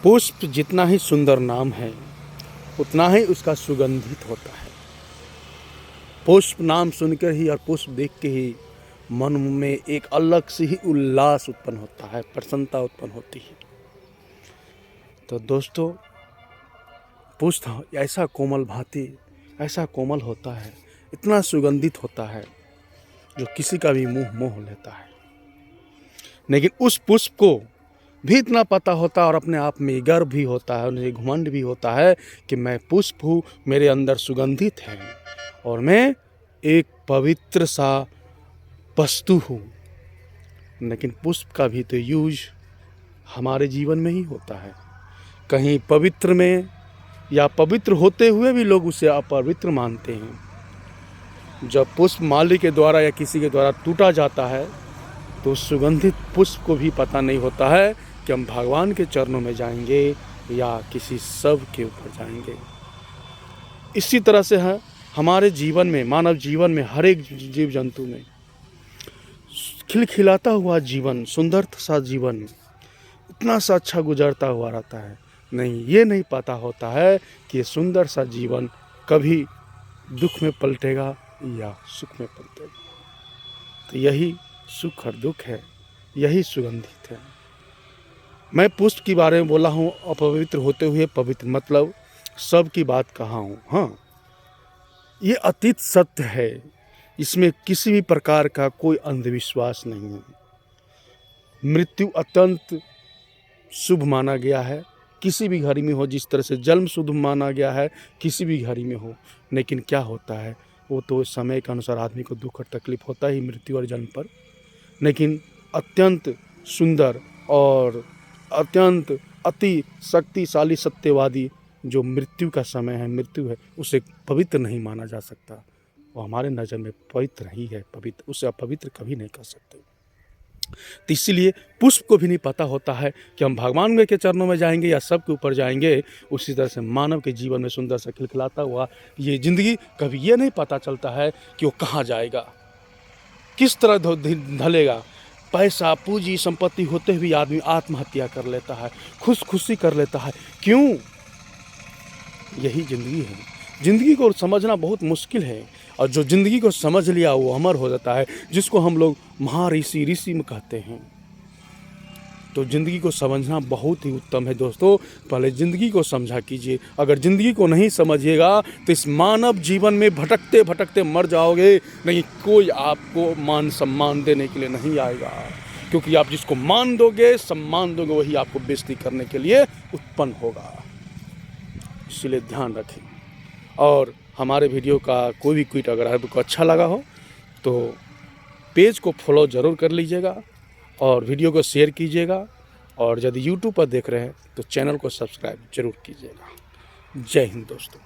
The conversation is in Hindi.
पुष्प जितना ही सुंदर नाम है उतना ही उसका सुगंधित होता है। पुष्प नाम सुनकर ही और पुष्प देख के ही मन में एक अलग से ही उल्लास उत्पन्न होता है, प्रसन्नता उत्पन्न होती है। तो दोस्तों, पुष्प ऐसा कोमल भांति, ऐसा कोमल होता है, इतना सुगंधित होता है जो किसी का भी मुंह मोह लेता है। लेकिन उस पुष्प को भी इतना पता होता है और अपने आप में गर्व भी होता है, उन्हें घमंड भी होता है कि मैं पुष्प हूँ, मेरे अंदर सुगंधित है और मैं एक पवित्र सा वस्तु हूँ। लेकिन पुष्प का भी तो यूज हमारे जीवन में ही होता है। कहीं पवित्र में या पवित्र होते हुए भी लोग उसे अपवित्र मानते हैं। जब पुष्प माली के द्वारा या किसी के द्वारा टूटा जाता है तो सुगंधित पुष्प को भी पता नहीं होता है कि हम भगवान के चरणों में जाएंगे या किसी शव के ऊपर जाएंगे। इसी तरह से है हमारे जीवन में, मानव जीवन में, हर एक जीव जंतु में खिलखिलाता हुआ जीवन, सुंदर सा जीवन इतना सा अच्छा गुजरता हुआ रहता है। नहीं, ये नहीं पता होता है कि ये सुंदर सा जीवन कभी दुख में पलटेगा या सुख में पलटेगा। तो यही सुख और दुख है, यही सुगंधित है। मैं पुष्प के बारे में बोला हूँ, अपवित्र होते हुए पवित्र, मतलब सब की बात कहा हूँ। हाँ, ये अतीत सत्य है, इसमें किसी भी प्रकार का कोई अंधविश्वास नहीं है। मृत्यु अत्यंत शुभ माना गया है, किसी भी घड़ी में हो। जिस तरह से जन्म शुभ माना गया है, किसी भी घड़ी में हो। लेकिन क्या होता है, वो तो समय के अनुसार आदमी को दुख और तकलीफ होता ही मृत्यु और जन्म पर। लेकिन अत्यंत सुंदर और अत्यंत अति शक्तिशाली सत्यवादी जो मृत्यु का समय है, मृत्यु है, उसे पवित्र नहीं माना जा सकता। वो हमारे नज़र में पवित्र ही है, पवित्र, उसे अपवित्र कभी नहीं कर सकते। तो इसीलिए पुष्प को भी नहीं पता होता है कि हम भगवान के चरणों में जाएंगे या सब के ऊपर जाएंगे। उसी तरह से मानव के जीवन में सुंदर सा खिलखिलाता हुआ ये जिंदगी, कभी ये नहीं पता चलता है कि वो कहाँ जाएगा, किस तरह ढलेगा। पैसा, पूंजी, संपत्ति होते हुए आदमी आत्महत्या कर लेता है, खुदकुशी कर लेता है। क्यों? यही जिंदगी है। जिंदगी को समझना बहुत मुश्किल है, और जो जिंदगी को समझ लिया वो अमर हो जाता है, जिसको हम लोग महर्षि, ऋषि में कहते हैं। तो जिंदगी को समझना बहुत ही उत्तम है दोस्तों। पहले जिंदगी को समझा कीजिए। अगर जिंदगी को नहीं समझिएगा तो इस मानव जीवन में भटकते भटकते मर जाओगे। नहीं, कोई आपको मान सम्मान देने के लिए नहीं आएगा, क्योंकि आप जिसको मान दोगे, सम्मान दोगे, वही आपको बेइज्जती करने के लिए उत्पन्न होगा। इसलिए ध्यान रखें। और हमारे वीडियो का कोई भी ट्वीट अगर आपको अच्छा लगा हो तो पेज को फॉलो ज़रूर कर लीजिएगा और वीडियो को शेयर कीजिएगा। और यदि यूट्यूब पर देख रहे हैं तो चैनल को सब्सक्राइब जरूर कीजिएगा। जय हिंद दोस्तों।